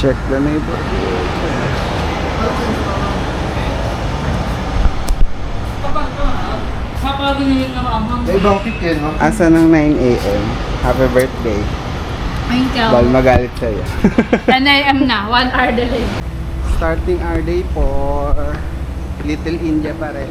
Check the neighborhood. May ibang tip yun, no? Asa ng 9 a.m. Happy birthday. Thank you. Bal magalit sa'yo. 10 a.m. na, 1 hour delay. Starting our day for Little India pa rin.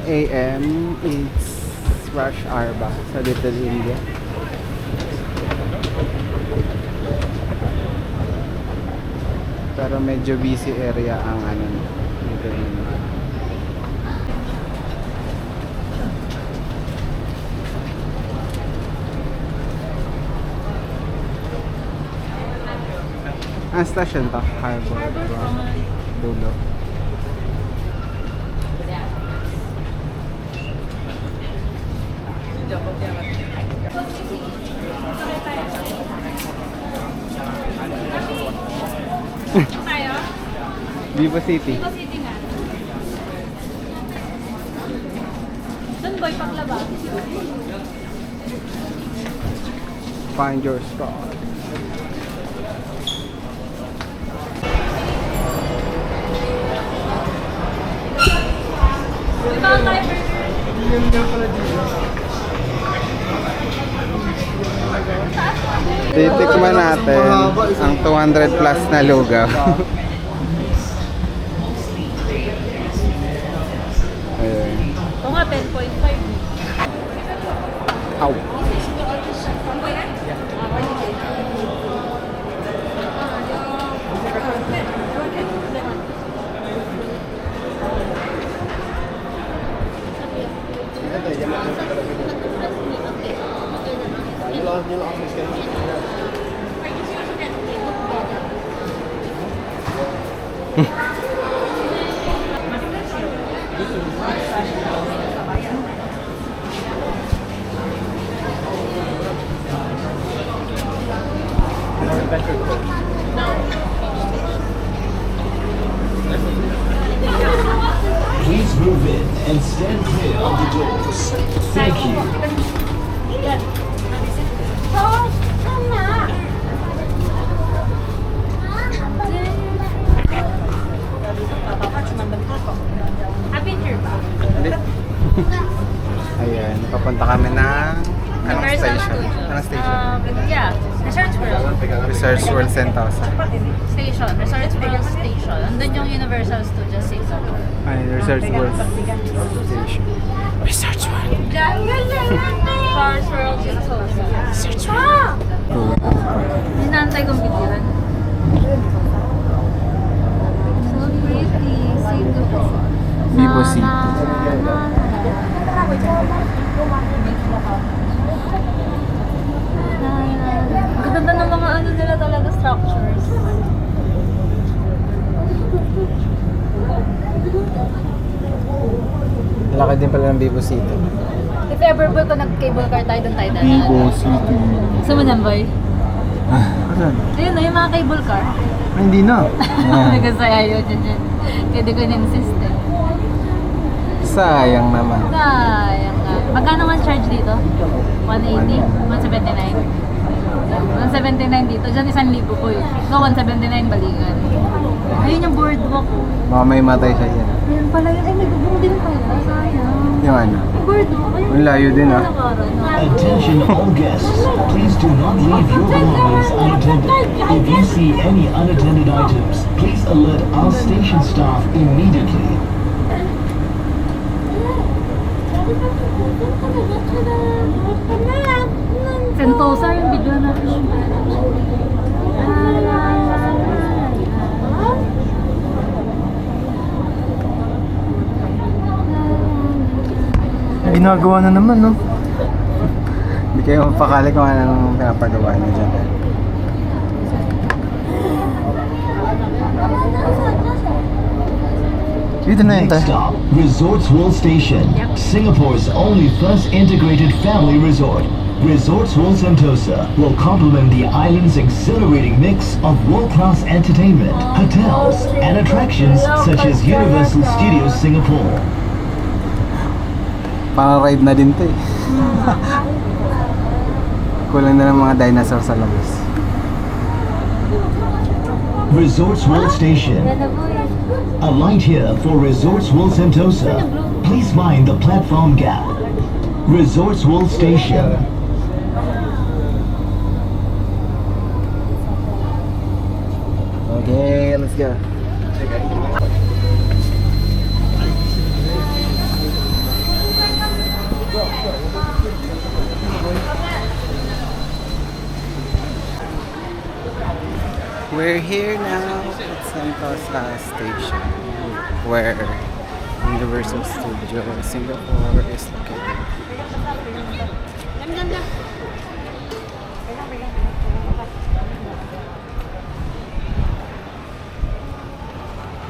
a.m. It's rush hour ba sa Little India? Pero medyo busy area ang ano Little India. Ang station to? Harbor Dulo. Tayo? Vivo City. Vivo City nga. Doon boy, paglaba. Find your spot. Ibang tayo burger. Titikman natin ang 200 plus na lugaw. Ayun. Oo nga, 10.5. Ow. Please move in and stand clear of the doors. Thank you. Adventure ba? Ayan, papunta kami ng anong station? Anong station? Yeah, Research World. Research World Sentosa. Station, Research World Station. Andun yung Universal Studios Singapore. Ay, Research World Station. Research World. Research World Sentosa. Research World. Hinantay kong videoan. So pretty, Singapore. Vivo City. Ganda ng mga ano nila talaga structures. Laki din pala ng Vivo City. If ever boy ko nag-cable car tayo, doon tayo na. Vivo City. Gusto mo yan, boy? Asan? Ayun na, yung mga cable car. Ay, hindi na. Kasi ayaw dyan. Kaya di ko in-insist eh. Sayang naman. Sayang nga. Magkano man charge dito? 180? 179? 179 dito. Diyan 1,000 po yun. So 179 balikan. Ayun yung boardwalk ko. Baka may matay siya dyan. Ayun pala yun. Ay, may bubong din pala. Sayang. Yung ano? Boardwalk. Ayun. Ang layo din, ah. Attention all guests. Please do not leave your belongings unattended. If you see any unattended items, please alert our station staff immediately. Sentosa yung video natin. Ginagawa na naman, no? Hindi kayo mapakali kung anong pinapagawa niya dyan. Dito na yun Next tayo. stop, Resorts World Station, Singapore's only first integrated family resort. Resorts World Sentosa will complement the island's exhilarating mix of world-class entertainment, hotels, and attractions such as Universal Studios Singapore. Parang ride na din to eh. Kulang na ng mga dinosaur sa labas. Resorts World Station. Ganda po eh. Alight here for Resorts World Sentosa. Please mind the platform gap. Resorts World Station. Okay, let's go. We're here now at Sentosa Station, where Universal Studios Singapore is located.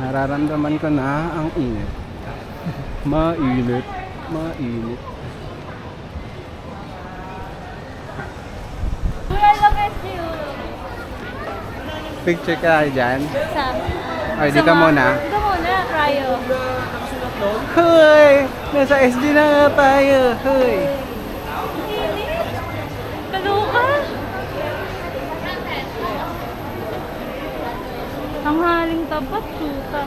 Nararamdaman ko na ang init. Mainit. Mainit. Kuya, look at you. Picture ka dyan. Sa... Ay, di ka muna. Dito muna, Ryo. Hoy! Nasa SD na nga tayo. Hoy! Kaloka. Ang haling tapat, suka.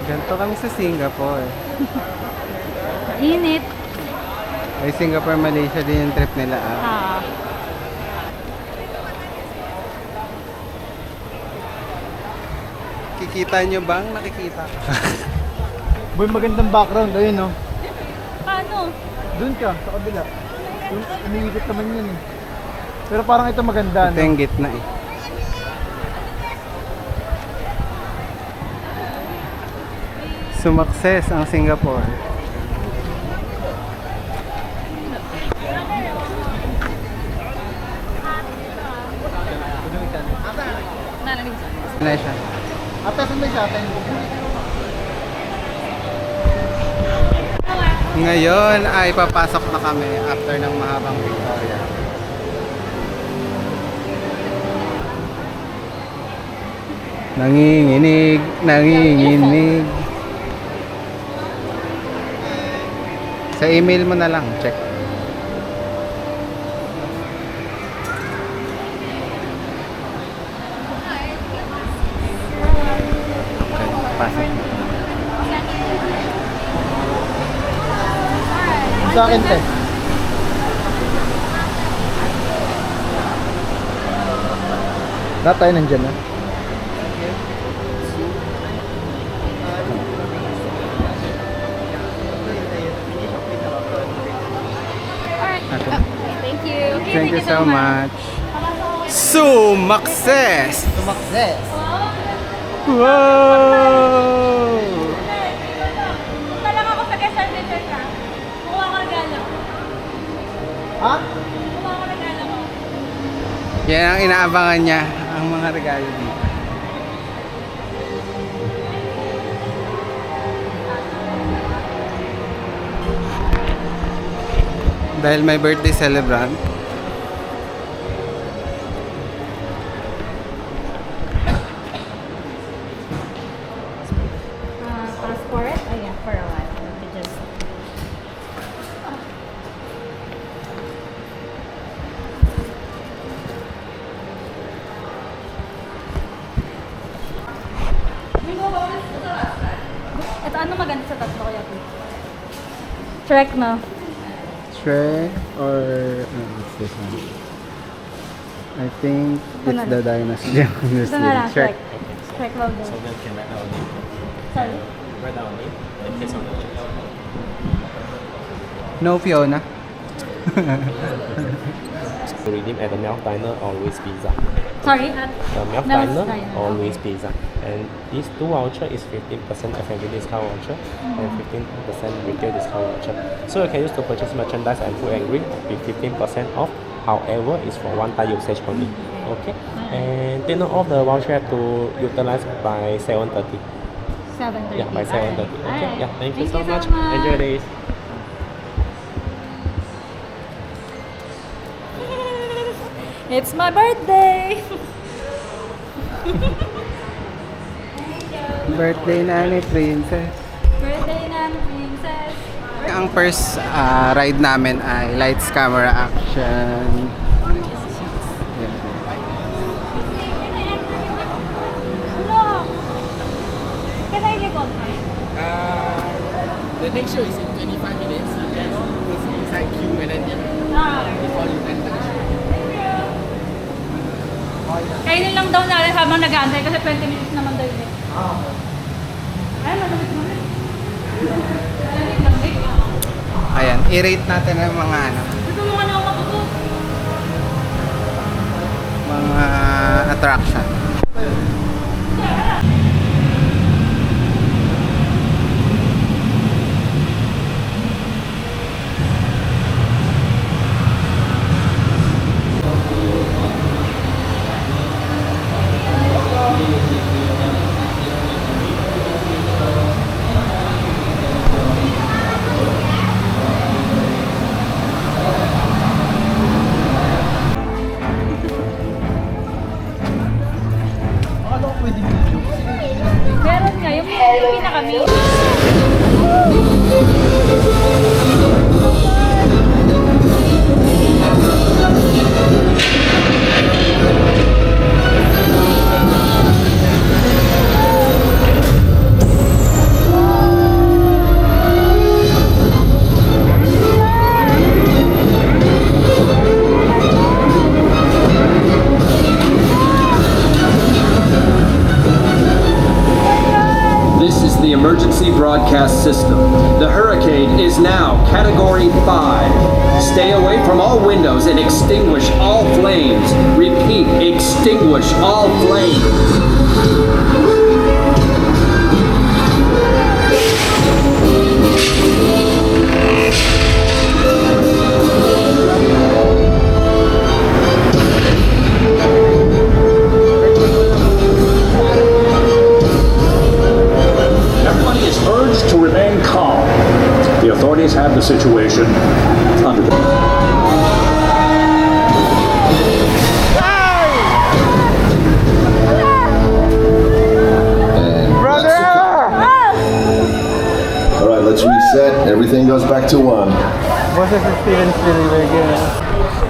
Ganito kami sa Singapore. Init. Ay, Singapore, Malaysia din yung trip nila ah. Ah. Kikita nyo bang? Nakikita. Boy, magandang background. Ayun, no? Paano? Doon ka, sa kabila. Umiikot naman yun, eh. Pero parang ito maganda, Ito yung gitna eh. Sumakses ang Singapore. Nalanig siya. Ano siya? Ate, saan ba siya, ate? Ngayon ay papasok na kami after ng mahabang Victoria. Nanginginig, nanginginig. Sa email mo na lang, check. Okay, pasok. Sa akin, te. Lahat tayo nandyan, na. Thank you. Okay, Thank you so much. Sumakses! Sumakses. Wow! Talang ako sa Quezon City ka. Kuha ko regalo. Ha? Kuha ko regalo ko. Yan ang inaabangan niya, ang mga regalo dito. Dahil may birthday celebrant, Passport? Oh yeah, for a while. Let me just... Ito, ano maganda sa tatlo kaya? Shrek, no? Shrek or what's this one? I think it's the dynasty. Ito na lang, Shrek. Shrek logo. Sorry? No Fiona. To redeem at the Mouth Diner or Louis Pizza. Sorry, at... The Mouth Mouth Diner Diner, or okay. Louis Pizza. And these two voucher is 15% F&B discount voucher and 15% retail discount voucher. So you can use to purchase merchandise and food and drink with 15% off. However, it's for one-time usage only. Okay. And take note of the voucher have to utilize by 7:30. 7:30. Yeah, by 7:30. Okay. Alright. Yeah. Thank you so much. Enjoy this. It's my birthday! Birthday na ni Princess. Birthday na ni Princess! Ang first ride namin ay lights, camera, action. Yan. Hello! Can I record? The next show is in 25 minutes. Okay? It's inside queue and then before you enter the show. Kainin lang daw natin habang nag-aantay kasi 20 minutes naman daw yun eh. Ay, malamit naman. Malamit lang eh. Ayan, i-rate natin ang mga ano, Gusto mo nga na ako matuto. mga attraction. Akala ko pwede video. Meron nga, yung pinakami. This is the emergency broadcast system. The hurricane is now Category 5. Stay away from all windows and extinguish all flames. Repeat, extinguish all flames. Everybody is urged to remain calm. The authorities have the situation under control. All right, let's reset. Everything goes back to 1. Boses si Steven Spielberg yun.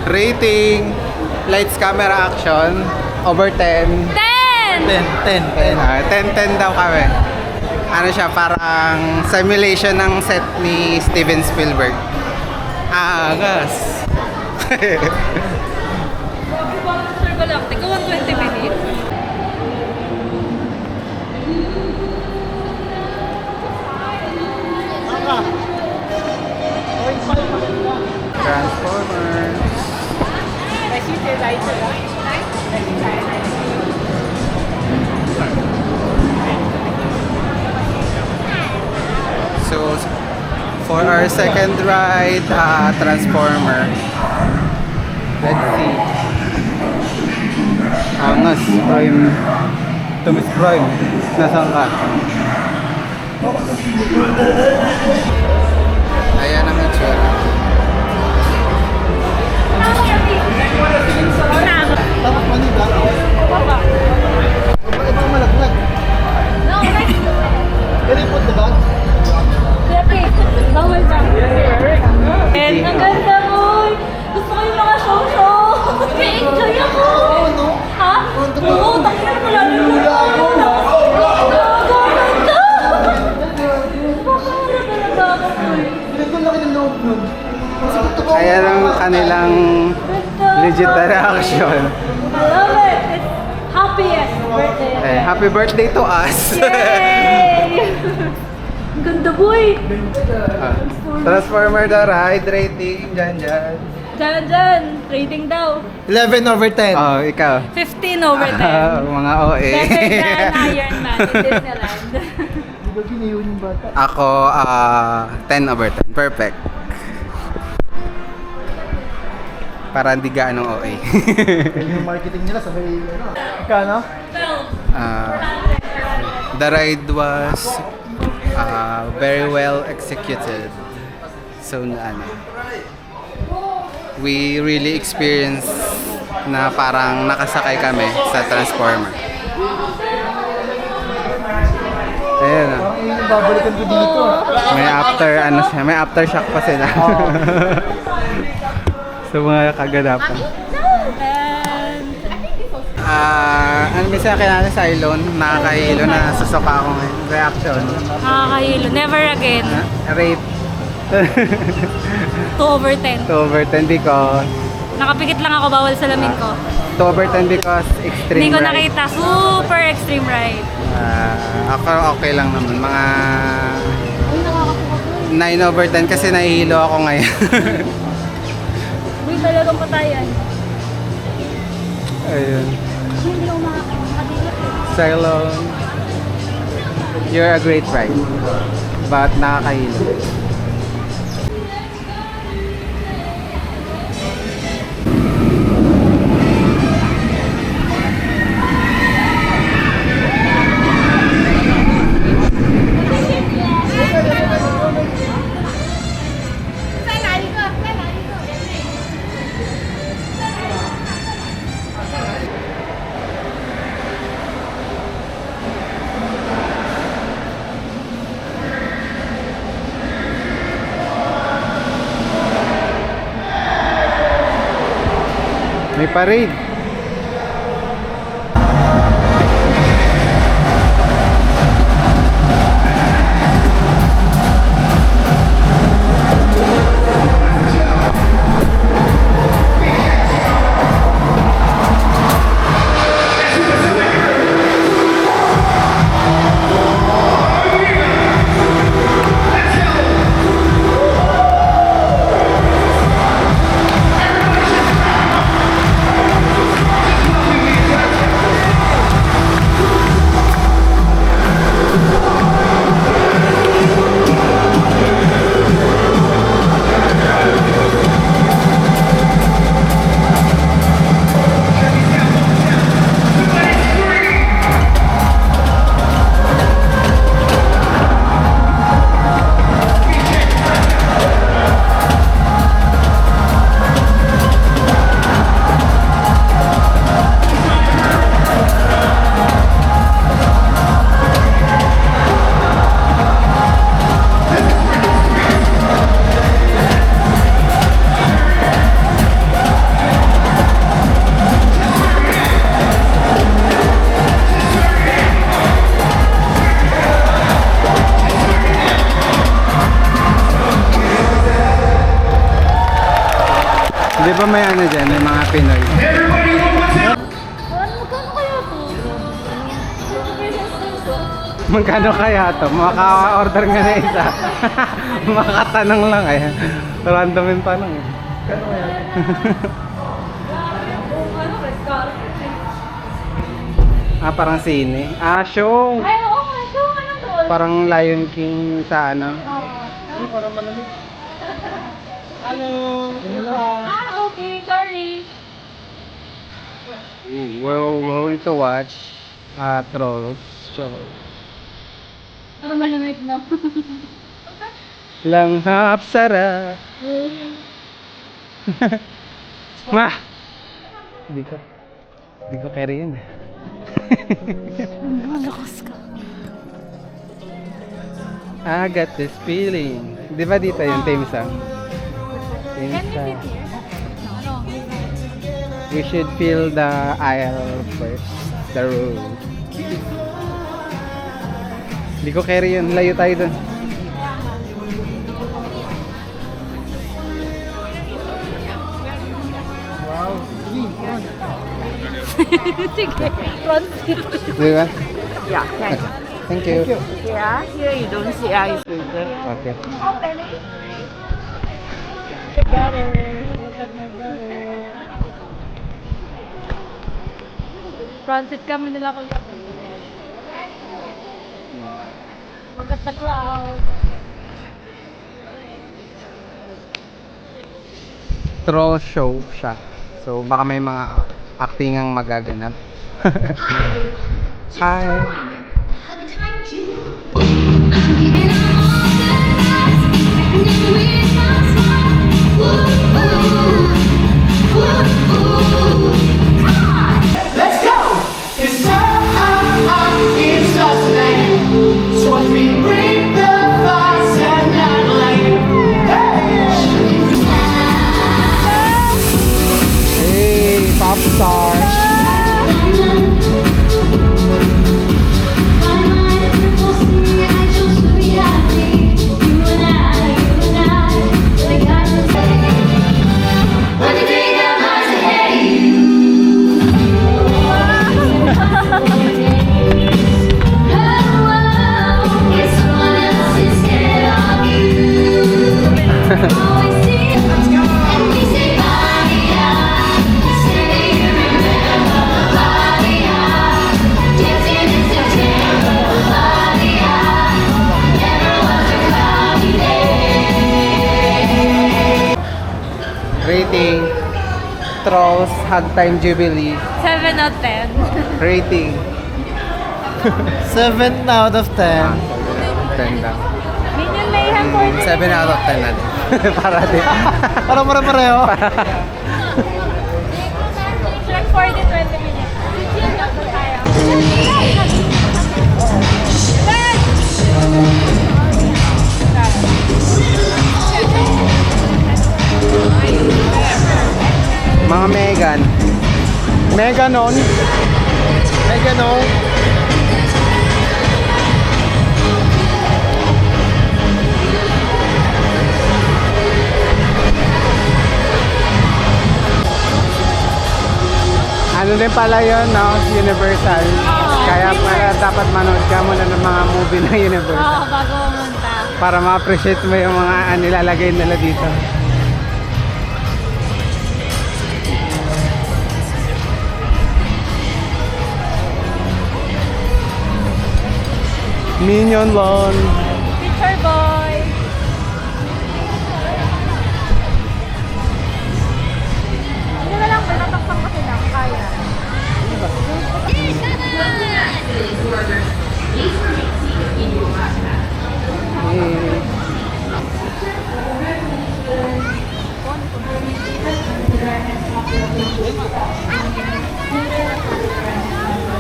Rating, lights, camera, action, over 10. 10! 10 daw kami. Ano siya, parang simulation ng set ni Steven Spielberg. Agas. Sir Galactica, 120 minutes. Transformers. So, for our second ride, Transformer. Let's see. Angas, Prime. Tumis Prime. Nasaan ka? Ayan ang itsura. Tapos manila. Ito malaglag. No, next. Can you put the bag? Pepe, bawal ka. And ang ganda mo. Gusto ko yung mga show-show. Nag-enjoy ako. Ha? Oo, takyan mo lang yung mga ano na. Gaganda! Bakala talaga ako. Pinagkul laki ng loob nun. Ayan ang kanilang legit reaction. I love it. It's happiest birthday. Happy birthday to us! Yay! Ang ganda boy! Transformer the ride rating, dyan. Diyan, rating daw. 11 over 10. Oh, ikaw. 15 over 10. Mga OA. Better than Iron Man in Disneyland. Di ba ginayon yung bata? Ako, 10 over 10. Perfect. Para hindi gaanong OA. Yung marketing nila sabay ano. Kano? The ride was very well executed. So, we really experienced na parang nakasakay kami sa transformer. Ayan na. Parang yung babalikan ko dito. May after, ano siya, may aftershock pa sila. Sa mga kaganapan. Ano minsan kailangan sa Ilon, nakakahilo na susuka ako ngayon. Reaction. Nakakahilo. Never again. Rate 2/10. 2/10 because Nakapikit lang ako, bawal salamin ko. 2/10 because extreme Hindi ko ride. nakita. Super extreme ride. Ako okay lang naman. Mga 9/10 kasi nahihilo ako ngayon. Uy, talagang patayan. Ayun. Hindi ako makakadilot eh. Cylon. You're a great ride. But nakakahilo. May parade. Di ba may ano dyan, may mga Pinoy? Magkano kaya to? Maka-order nga na isa. Makatanong lang eh. Randomin pa lang eh. Magkano kaya to? Parang sine. Show! Ay, oo nga, show. Anong to? Parang Lion King sa ano. Parang malamig. Okay, sorry. We're going to watch Trolls show. Parang malamig na. Langhap sara. Ma! Hindi ko carry yun. Malakas ka. I got this feeling. Di ba dito yung theme song? Theme Can we song. sit here? No. We should feel the aisle first. The road. Hindi ko carry yun. Layo tayo dun. Wow. Sige, front seat. Di ba? Yeah, thanks. Thank you. Yeah, here you don't see ice cream. Okay. Front seat kami nila ko. Look at the crowd. Troll show siya. So baka may mga acting ang magaganap. Hi. Whoa, whoa, whoa, whoa. Rating. Trolls Hug Time Jubilee. 7 out of 10. Rating. 7 out of 10. 10 lang. Minion Mayhem 40. 7 out of 10 na din. Para din. Parang pareho. Shrek 40, 20 minutes. Chill lang po tayo. Mga Megan. Meganon. Meganon. Ano din pala yun, no? Universal. Kaya pala dapat manood ka muna ng mga movie na Universal. Oo, bago pumunta. Para ma-appreciate mo yung mga nilalagay nila dito. Minion Lawn. Picture boy. Hindi na lang, pinatakpak ko sila. Kaya.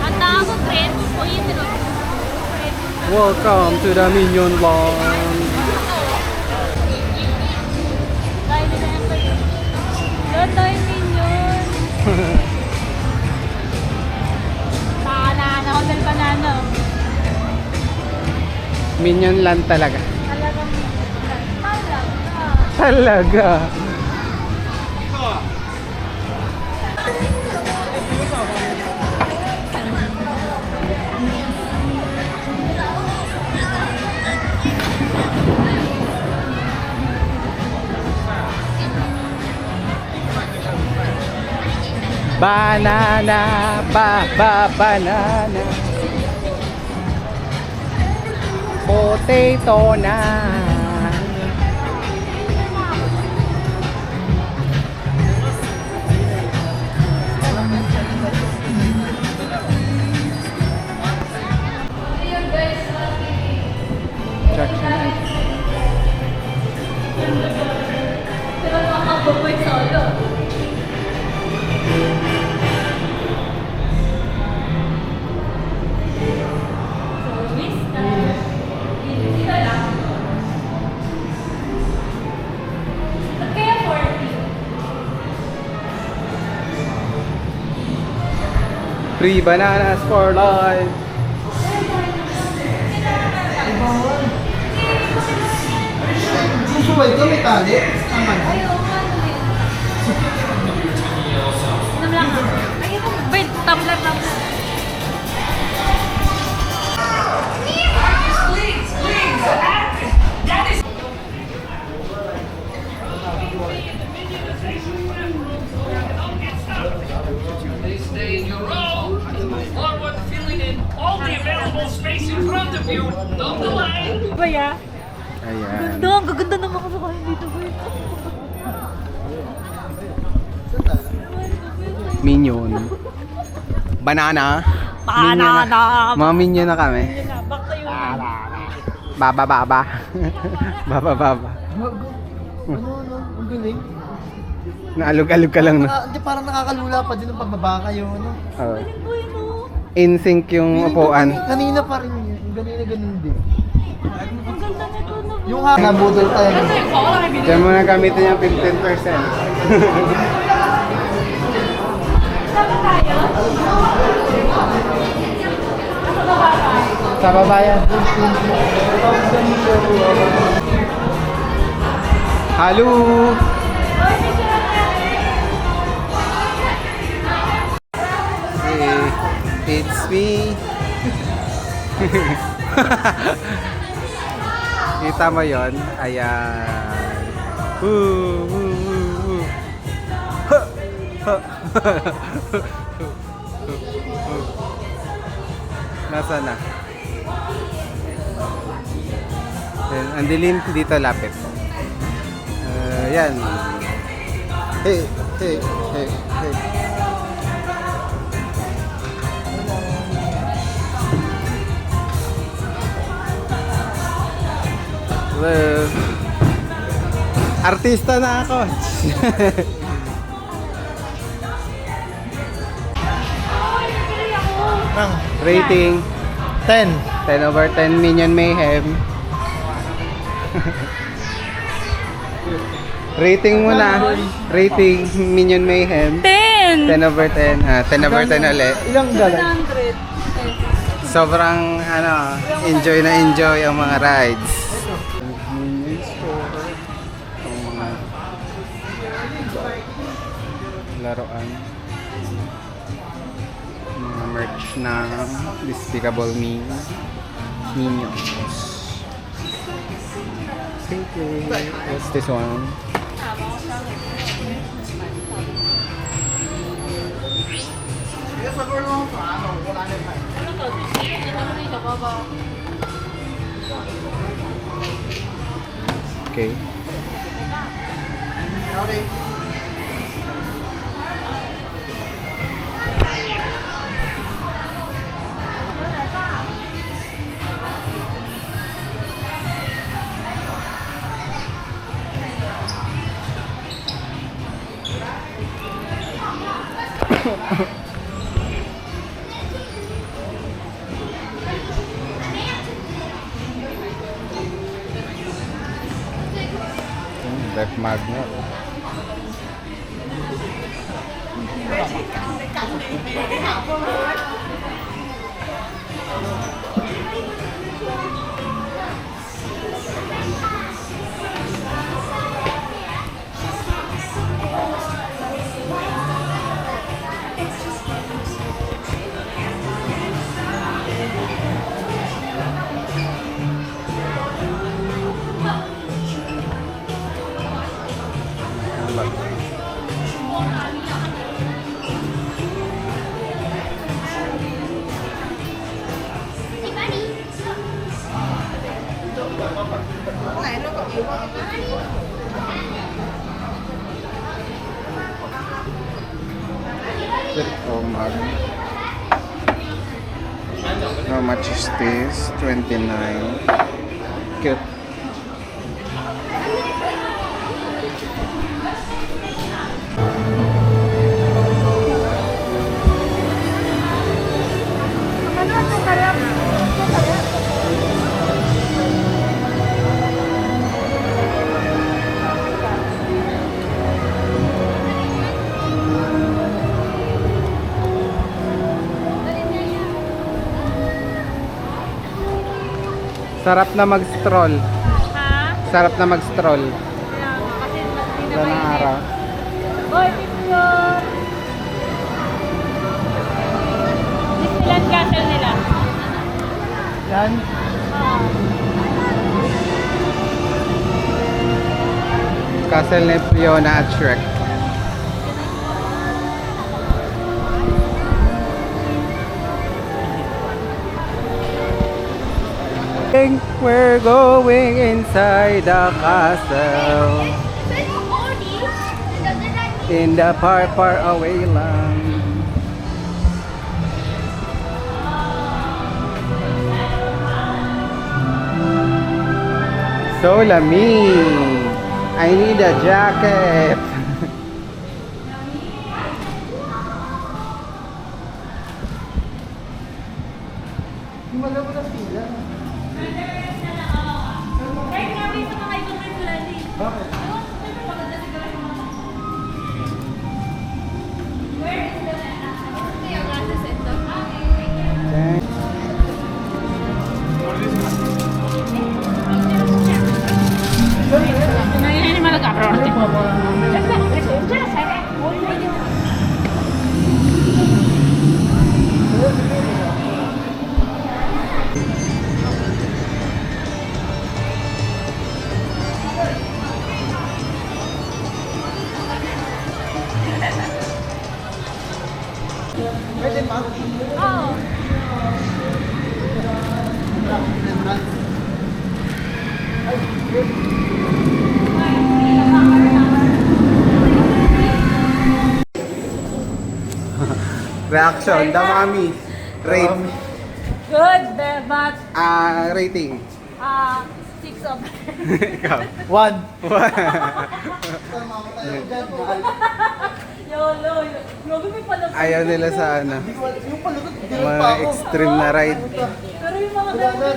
Ang tao ko, friend. O yun, diba? Welcome to the Minion Lawn. Dahil na yan kayo. Ganda yung minion. Banana, hotel banana. Minion Land talaga. Talagang Talaga. Banana, banana. Potato na. pero nakakaboy solo. Free bananas for life. Susuway ka, may tali. Tama na. Ano lang? Wait, tumbler lang. Stay in your row. Forward, filling in all the available space in front of you. Don't delay. Baya? Ayan. Ganda, ang gaganda naman ako sa kain dito. Minion. Banana. Banana. Mga minion na kami. Back to you. Baba. Baba. Ang galing. Naalog-alog ka lang, no? Hindi, parang nakakalula pa din ang pagbaba kayo, no? Oo. In sync yung upuan. Kanina pa rin yun. Ganun din. Yung nabudol tayo. Diyan mo na gamitin yung 15%. Sa baba yan. Hello! Hey, it's me. Kita mo yon? Ayan. Nasa na? Ang dilim dito lapit. Yan. Hey, hey, hey, hey. Well, artista na ako. Rating 10. 10 over 10 Minion Mayhem. Rating mo na. Rating Minion Mayhem. 10! 10 over 10. 10 over 10 ulit. Ilang galay? 100. Sobrang enjoy na enjoy ang mga rides. Minion store. Ang mga laruan. Mga merch na Despicable Me. Minions. Okay. What's this one? Okay. Black Magnet. Oh my. How much is this? 29. Cute. Sarap na mag-stroll. Ha? Sarap na mag-stroll. Kasi mas Wala ng araw. Boy, picture! Disneyland Castle nila. Yan. Castle ni Fiona at Shrek. We're going inside the castle. In the far away land. So lamig. I need a jacket. Reaction, the mommy. Rate. Good, but Rating. 6 of Ikaw. 1. YOLO. Grabe may pala. Ayaw nila sa ano. Yung palagot, Mga extreme na ride. Pero yung mga ganun.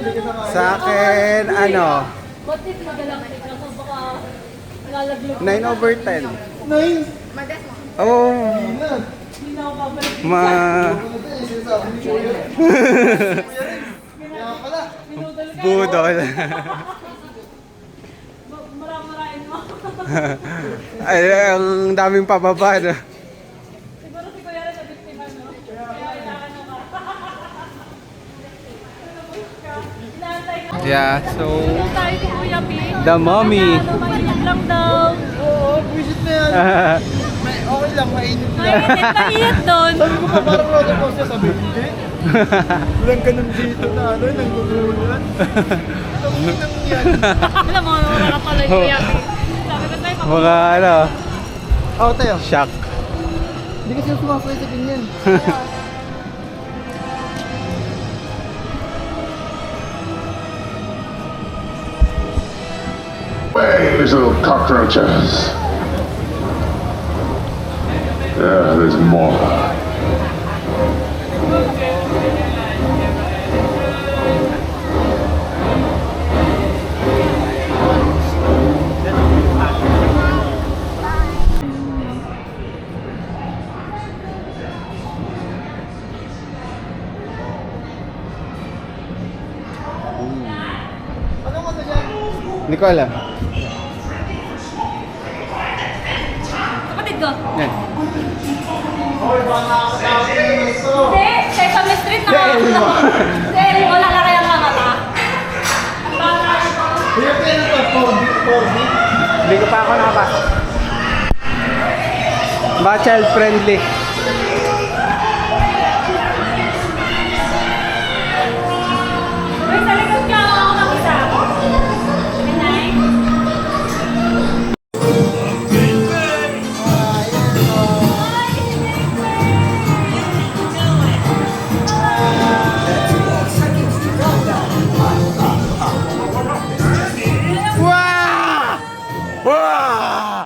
Sa akin, ano, What if magalaktik ka? So baka lalaglag. 9 over 10. 9. Oh, Hindi na ako babalik. Minudal ka. budol. Marami-marain mo. Ay, ang daming pababa, no? Siguro si Kuya rin na biktima, no? Kaya kailangan mo ka. Inaantay ka. Yeah, so, Tayo ni Kuya P. the mommy. Mainit lang daw. Oo, visit na yan. Okay lang, mainit lang. Mainit doon. Sabi ko pa parang roller coaster, sabi ko, hindi. Walang ganun dito na ano, nanggugulan. Sabi ko nang yan. Alam mo, wala ka pala yung Kuya P. Sabi ko tayo, Mga ano, Ako tayo. shock. Hindi kasi yung sumasakay sa ganyan. Hey, these little cockroaches. Yeah, there's more. Hindi ko alam. kapatid ko. Yan. Hindi, Sesame Street na. Hindi, wala na kayang mata. Hindi ko pa ako nakapasok. Ba child friendly. Uy, sa likod ka ako mag-isa. Minay? Wow! Wow!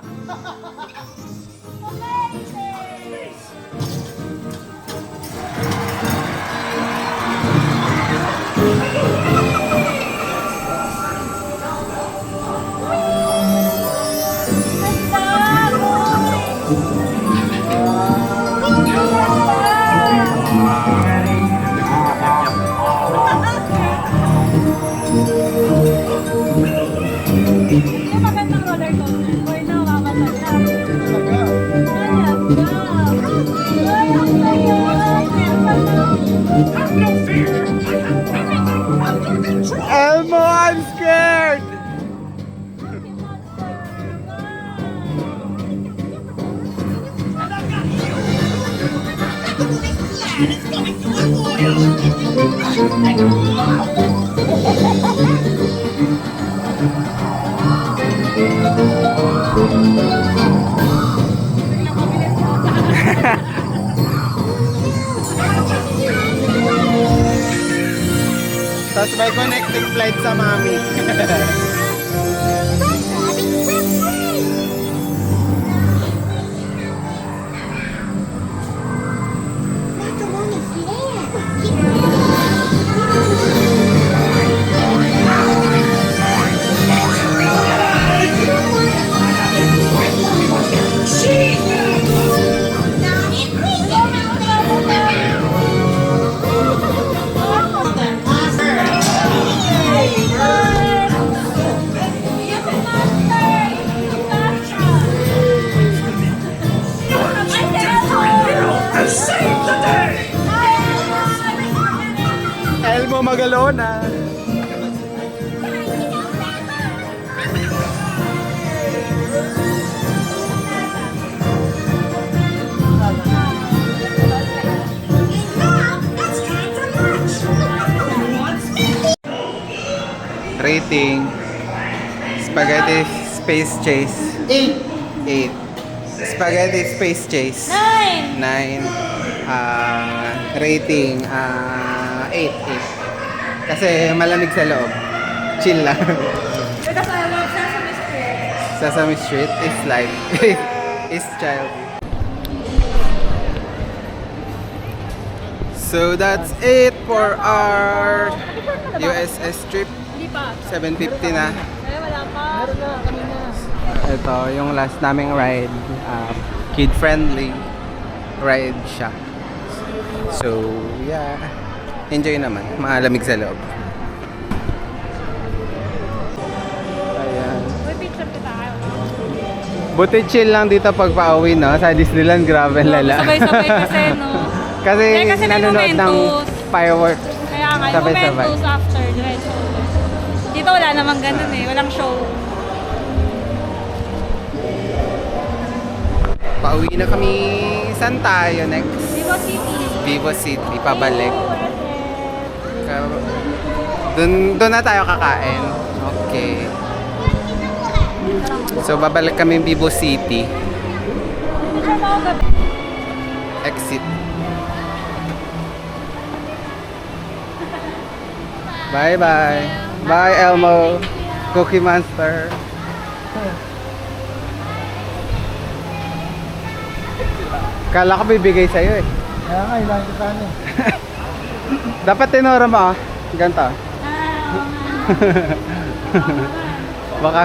Yung magandang roller coaster. Boy, nakakasal na. Elmo, I'm scared! Tapos may connecting flight sa mami. Elmo Magalona. Rating Spaghetti Space Chase 8. Spaghetti Space Chase 9. 9. Rating 8. Kasi malamig sa loob. Chill lang. Sesame Street is like is child. So that's it for our USS trip. 7:50 na. Wala pa. Ito yung last naming ride. Kid friendly ride siya. So yeah, enjoy naman. Malamig sa loob. Ayan. Buti chill lang dito pag pauwi, no? Sa Disneyland, grabe lala. Sabay-sabay kasi, no? Kasi nanonood ng fireworks. Kaya nga, yung Sabay-sabay. Momentos after, diretso. Dito wala namang ganun eh, walang show. Pauwi na kami. Saan tayo next? Vivo City. Vivo City, pabalik. Doon na tayo kakain. Okay. So babalik kami Vivo City. Exit. Bye bye. Bye Elmo. Cookie Monster. Kala ko bibigay sa'yo eh. Kaya nga, ilan ko sana eh. Dapat tinuro mo ah. Ganito. Baka...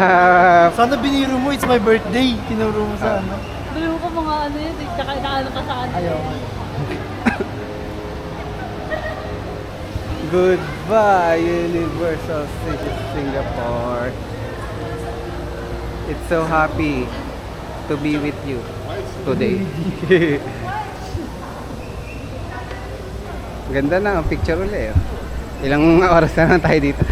Sana biniro mo, it's my birthday. Tinuro mo sa ano. Bili mo ko mga ano yun, tsaka inaano ka sa ano. Ayaw. Goodbye, Universal City Singapore. It's so happy to be with you today. Ganda na ang picture ulit. Ilang oras na lang tayo dito.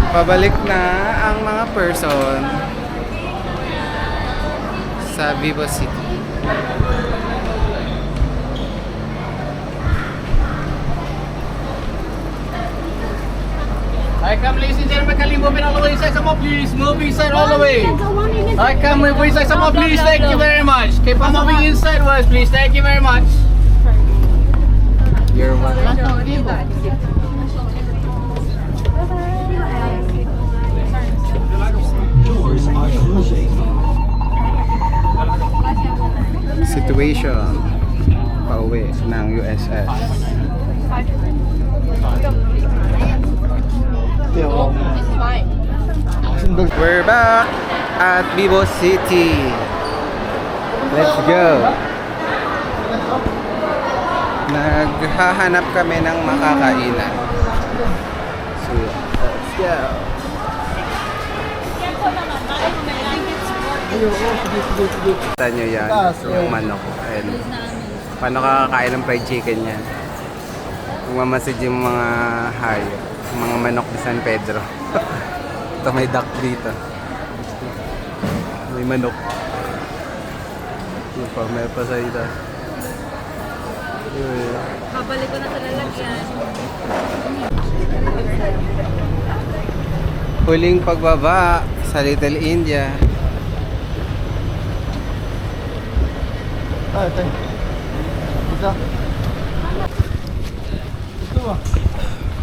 Pabalik na ang mga person sa Vivo City. I come, ladies and gentlemen, can you move it all the way inside some more, please? Move inside all the way. I come, move inside some more, please. Thank you very much. Keep on moving inside was, please. Thank you very much. You're welcome. Doors are closing. Situation pauwi ng USS. We're back at Vivo City. Let's go. Naghahanap kami ng makakainan. So, let's go. Kita nyo yan, yung manok. And, paano kakakain ng fried chicken yan? Kung mamasid yung mga hayop, yung mga manok di San Pedro. Ito may duck dito. May manok. Yung pa, may pasayda. Babalik ko na sa lalagyan. Huling pagbaba sa Little India. Ito. Ito. Ito ba?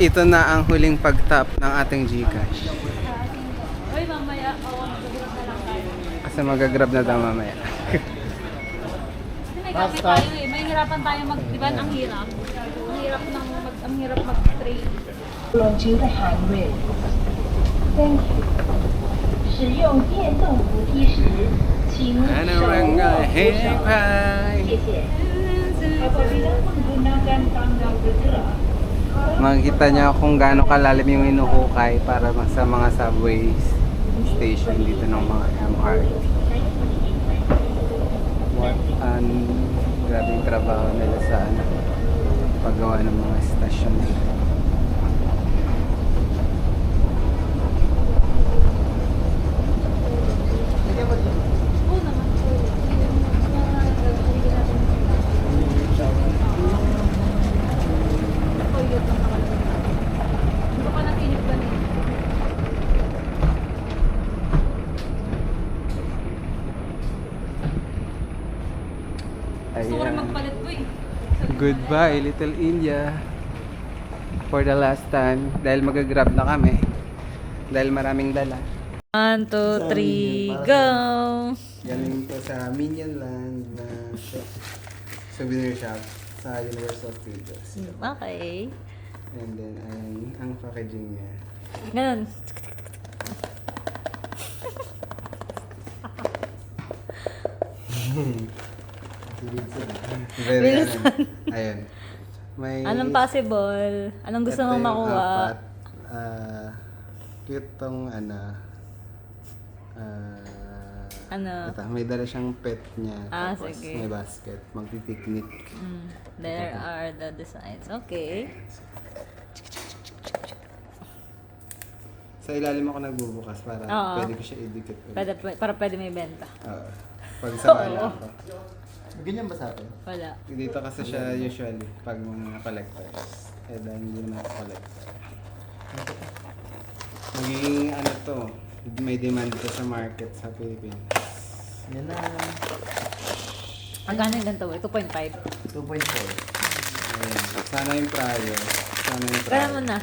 Ito na ang huling pagtap ng ating Gcash. Uy, mamaya, mag-grab na lang tayo. Kasi magagrab na daw mamaya. May gabi tayo eh. May hirapan tayo diba? Ang hirap. Ang hirap mag-trade. 使用电动扶梯时，请手握扶手。谢谢。Apabila menggunakan tangga bergerak, Makikita niya kung gaano kalalim yung inuhukay para sa mga subway station dito ng mga MRT. What an grabing trabaho nila sa ano. paggawa ng mga stasyon dito. Oo naman. Hindi pa natinip ba niya? Gusto ko rin magpalit ko eh. Goodbye, Little India. For the last time. Dahil mag-grab na kami. Dahil maraming dala. 1, 2, 3, go! Galing to sa Minion Land na souvenir shop sa Universal Studios. Okay. And then, ayan, ang packaging niya. Ganun. Very, Wilson. Ayun. May... Anong possible? Anong gusto ito mong yung makuha? apat. Cute tong ito, may dala siyang pet niya. Tapos Sige. may basket. Magpipiknik. There are the designs. Okay. Sa ilalim ako nagbubukas para Oo. pwede ko siya idikit ulit. Para pwede may benta. Oo. Pag sakala ako. Ganyan ba sa atin? Wala. Dito kasi siya usually pag mga collectors. Eh dahil hindi naman ako collector. Magiging to, may demand ito sa market sa Pilipinas. Yan na. Ang gano'n yung ganito? 2.5. 2.4. Ayan. Sana yung prior. Gano'n mo na.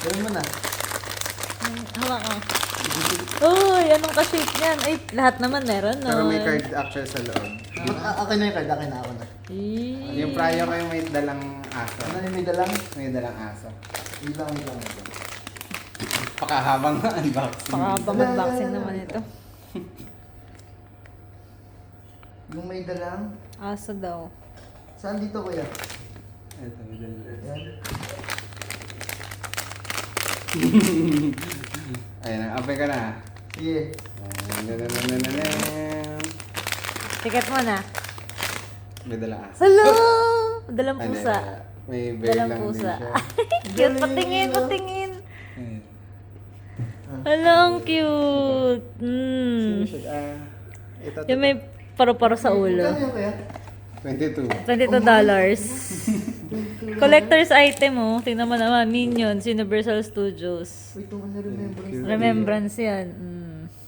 Gawin mo na. Hawak ko. Uy, anong ka-shape niyan? Ay, lahat naman meron, no? Pero may card actually sa loob. Akin na yung card, akin na ako na. Yung prior ko yung may dalang aso. Ano yung may dalang? May dalang aso. Wait lang. Pakahabang unboxing. Pakahabang unboxing naman ito. Yung may dalang? Aso daw. Saan dito kuya? Ito, may dalang aso. Yan. Ayan, apay ka na. Sige. Ticket mo na. May dalang aso. Hello! Dalang Ano, pusa. may bear Dalang lang din pusa. siya. Cute, patingin. Ayan. Hello, ang cute. Ito, Yung may paru-paro sa ulo. Ano yung kuya? 22. $22. Collector's item, oh. Tingnan mo naman. Minions, Universal Studios. Wait, ito na remembrance. Remembrance yan.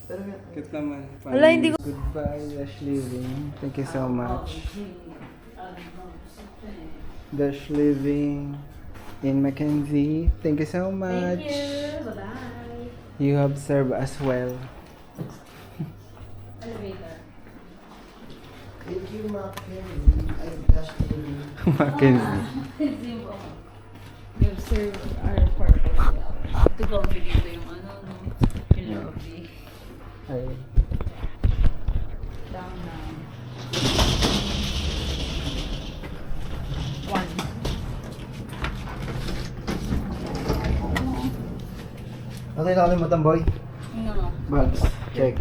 Pero may... Cute naman. Wala, hindi ko- Goodbye, Dash Living. Thank you so much. Dash Living in Mackenzie. Thank you so much. Bye-bye. You have served us well. Elevator. Thank you, Mackenzie. I dash to you. Mackenzie. You've served our purpose. Ito ko dito yung yung lobby. Ay. Down now. 1. Okay, nakalimutan boy. Ano? Bags. Check.